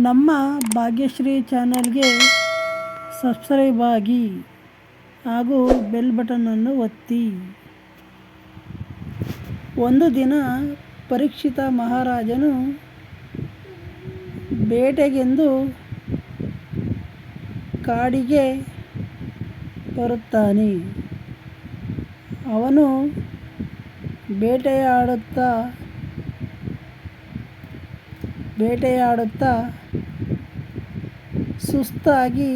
ನಮ್ಮ ಭಾಗ್ಯಶ್ರೀ ಚಾನಲ್ಗೆ ಸಬ್ಸ್ಕ್ರೈಬ್ ಆಗಿ ಹಾಗೂ ಬೆಲ್ ಬಟನನ್ನು ಒತ್ತಿ. ಒಂದು ದಿನ ಪರೀಕ್ಷಿತ ಮಹಾರಾಜನು ಬೇಟೆಗೆಂದು ಕಾಡಿಗೆ ಬರುತ್ತಾನೆ. ಅವನು ಬೇಟೆಯಾಡುತ್ತಾ ಸುಸ್ತಾಗಿ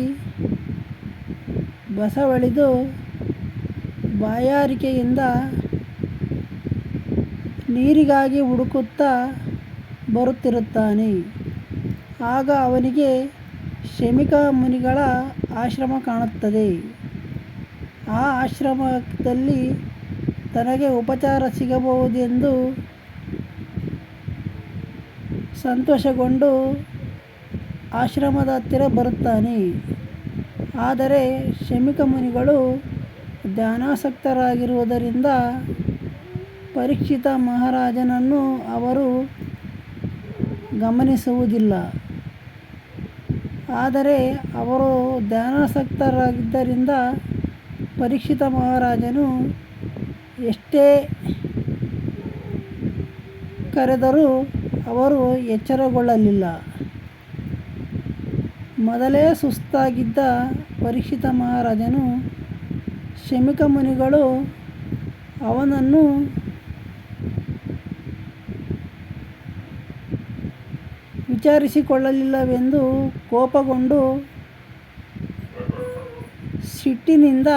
ಬಸವಳಿದು ಬಾಯಾರಿಕೆಯಿಂದ ನೀರಿಗಾಗಿ ಹುಡುಕುತ್ತಾ ಬರುತ್ತಿರುತ್ತಾನೆ. ಆಗ ಅವನಿಗೆ ಶಮೀಕ ಮುನಿಗಳ ಆಶ್ರಮ ಕಾಣುತ್ತದೆ. ಆ ಆಶ್ರಮದಲ್ಲಿ ತನಗೆ ಉಪಚಾರ ಸಿಗಬಹುದೆಂದು ಸಂತೋಷಗೊಂಡು ಆಶ್ರಮದ ಹತ್ತಿರ ಬರುತ್ತಾನೆ. ಆದರೆ ಶಮೀಕ ಮುನಿಗಳು ಧ್ಯಾನಾಸಕ್ತರಾಗಿರುವುದರಿಂದ ಪರೀಕ್ಷಿತ ಮಹಾರಾಜನನ್ನು ಅವರು ಗಮನಿಸುವುದಿಲ್ಲ. ಆದರೆ ಅವರು ಧ್ಯಾನಾಸಕ್ತರಾಗಿದ್ದರಿಂದ ಪರೀಕ್ಷಿತ ಮಹಾರಾಜನು ಎಷ್ಟೇ ಕರೆದರೂ ಅವರು ಎಚ್ಚರಗೊಳ್ಳಲಿಲ್ಲ. ಮೊದಲೇ ಸುಸ್ತಾಗಿದ್ದ ಪರೀಕ್ಷಿತ ಮಹಾರಾಜನು ಶಮೀಕ ಮುನಿಗಳು ಅವನನ್ನು ವಿಚಾರಿಸಿಕೊಳ್ಳಲಿಲ್ಲವೆಂದು ಕೋಪಗೊಂಡು ಸಿಟ್ಟಿನಿಂದ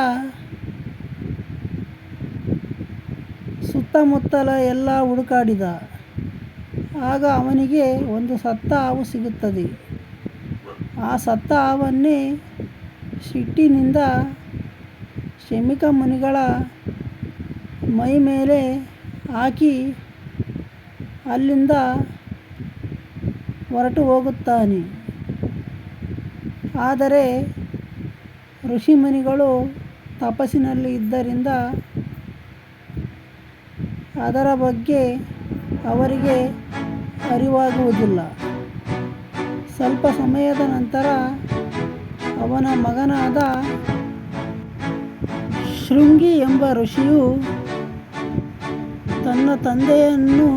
ಸುತ್ತಮುತ್ತಲ ಎಲ್ಲ ಹುಡುಕಾಡಿದ. ಆಗ ಅವನಿಗೆ ಒಂದು ಸತ್ತ ಹಾವು ಸಿಗುತ್ತದೆ. ಆ ಸತ್ತ ಹಾವನ್ನೇ ಸಿಟ್ಟಿನಿಂದ ಶಮೀಕ ಮುನಿಗಳ ಮೈ ಮೇಲೆ ಹಾಕಿ ಅಲ್ಲಿಂದ ಹೊರಟು ಹೋಗುತ್ತಾನೆ. ಆದರೆ ಋಷಿಮುನಿಗಳು ತಪಸ್ಸಿನಲ್ಲಿ ಇದ್ದರಿಂದ ಅದರ ಬಗ್ಗೆ ಅವರಿಗೆ ಅರಿವಾಗುವುದಿಲ್ಲ. ಸ್ವಲ್ಪ ಸಮಯದ ನಂತರ ಅವನ ಮಗನಾದ ಶೃಂಗಿ ಎಂಬ ಋಷಿಯು ತನ್ನ ತಂದೆಯನ್ನು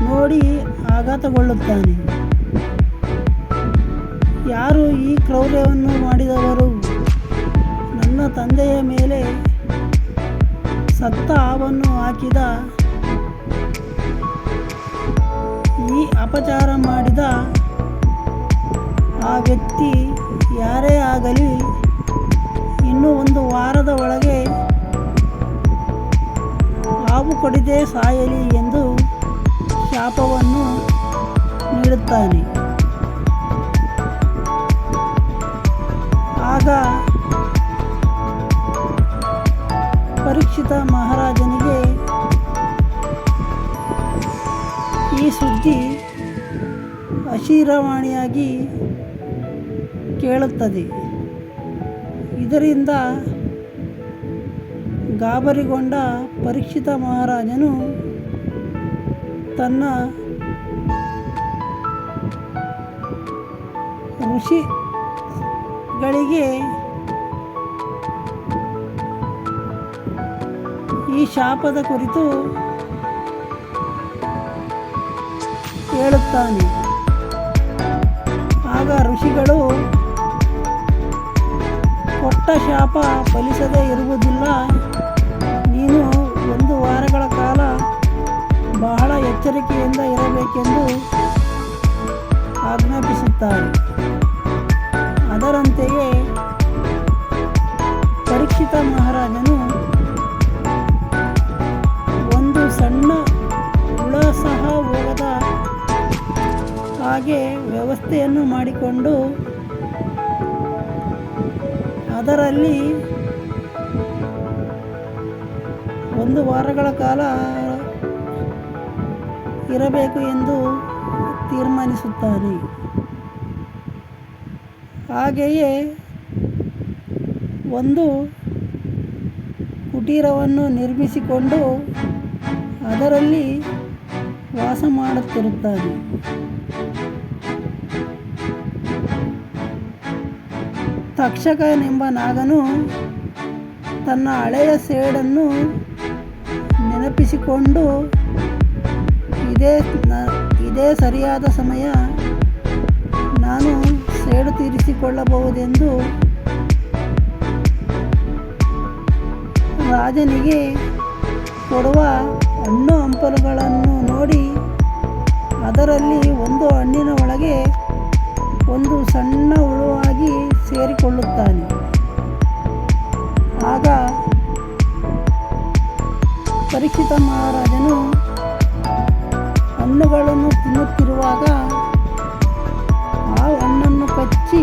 ನೋಡಿ ಆಘಾತಗೊಳ್ಳುತ್ತಾನೆ. ಯಾರು ಈ ಕ್ರೌರ್ಯವನ್ನು ಮಾಡಿದವರು? ನನ್ನ ತಂದೆಯ ಮೇಲೆ ಸತ್ತ ಹಾವನ್ನು ಹಾಕಿದ ಈ ಅಪಚಾರ ಮಾಡಿದ ಆ ವ್ಯಕ್ತಿ ಯಾರೇ ಆಗಲಿ ಇನ್ನೂ 1 ವಾರದ ಒಳಗೆ ಹಾವು ಕಡಿದೇ ಸಾಯಲಿ ಎಂದು ಶಾಪವನ್ನು ನೀಡುತ್ತಾನೆ. ಆಗ ಪರೀಕ್ಷಿತ ಮಹಾರಾಜನಿಗೆ ಈ ಸುದ್ದಿ ಅಶರೀರವಾಣಿಯಾಗಿ ಕೇಳುತ್ತದೆ. ಇದರಿಂದ ಗಾಬರಿಗೊಂಡ ಪರೀಕ್ಷಿತ ಮಹಾರಾಜನು ತನ್ನ ಋಷಿಗಳಿಗೆ ಈ ಶಾಪದ ಕುರಿತು ಹೇಳುತ್ತಾನೆ. ಆಗ ಋಷಿಗಳು ಕೊಟ್ಟ ಶಾಪ ಫಲಿಸದೇ ಇರುವುದಿಲ್ಲ. ನೀನು 1 ವಾರಗಳ ಕಾಲ ಬಹಳ ಎಚ್ಚರಿಕೆಯಿಂದ ಇರಬೇಕೆಂದು ಆಜ್ಞಾಪಿಸುತ್ತಾರೆ. ಅದರಂತೆಯೇ ಪರೀಕ್ಷಿತ ಮಹಾರಾಜನು ಒಂದು ಸಣ್ಣ ಹುಳ ಸಹ ಹೋಗದ ಹಾಗೆ ವ್ಯವಸ್ಥೆಯನ್ನು ಮಾಡಿಕೊಂಡು ಅದರಲ್ಲಿ 1 ವಾರಗಳ ಕಾಲ ಇರಬೇಕು ಎಂದು ತೀರ್ಮಾನಿಸುತ್ತಾನೆ. ಹಾಗೆಯೇ ಒಂದು ಕುಟೀರವನ್ನು ನಿರ್ಮಿಸಿಕೊಂಡು ಅದರಲ್ಲಿ ವಾಸ ಮಾಡುತ್ತಿರುತ್ತಾನೆ. ತಕ್ಷಕನೆಂಬ ನಾಗನು ತನ್ನ ಹಳೆಯ ಸೇಡನ್ನು ನೆನಪಿಸಿಕೊಂಡು ಇದೇ ಸರಿಯಾದ ಸಮಯ, ನಾನು ಸೇಡು ತೀರಿಸಿಕೊಳ್ಳಬಹುದೆಂದು ರಾಜನಿಗೆ ಕೊಡುವ ಹಣ್ಣು ಹಂಪಲುಗಳನ್ನು ನೋಡಿ ಅದರಲ್ಲಿ ಒಂದು ಹಣ್ಣಿನ ಒಳಗೆ ಒಂದು ಸಣ್ಣ ಹುಳುವಾಗಿ ಸೇರಿಕೊಳ್ಳುತ್ತಾನೆ. ಆಗ ಪರೀಕ್ಷಿತ ಮಹಾರಾಜನು ಹಣ್ಣುಗಳನ್ನು ತಿನ್ನುತ್ತಿರುವಾಗ ಆ ಹಣ್ಣನ್ನು ಕಚ್ಚಿ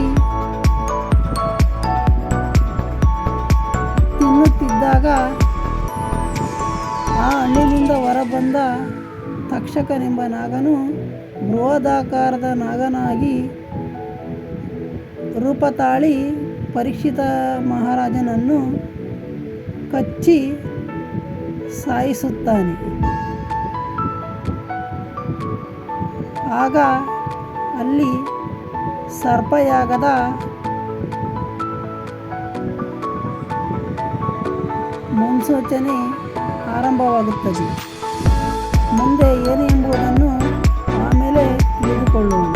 ತಿನ್ನುತ್ತಿದ್ದಾಗ ಆ ಹಣ್ಣಿನಿಂದ ಹೊರಬಂದ ತಕ್ಷಕನೆಂಬ ನಾಗನು ಬೃಹದಾಕಾರದ ನಾಗನಾಗಿ ರೂಪ ತಾಳಿ ಪರೀಕ್ಷಿತ ಮಹಾರಾಜನನ್ನು ಕಚ್ಚಿ ಸಾಯಿಸುತ್ತಾನೆ. ಆಗ ಅಲ್ಲಿ ಸರ್ಪಯಾಗದ ಮುನ್ಸೂಚನೆ ಆರಂಭವಾಗುತ್ತದೆ. ಮುಂದೆ ಏನು ಎಂಬುದನ್ನು ಆಮೇಲೆ ತಿಳಿದುಕೊಳ್ಳೋಣ.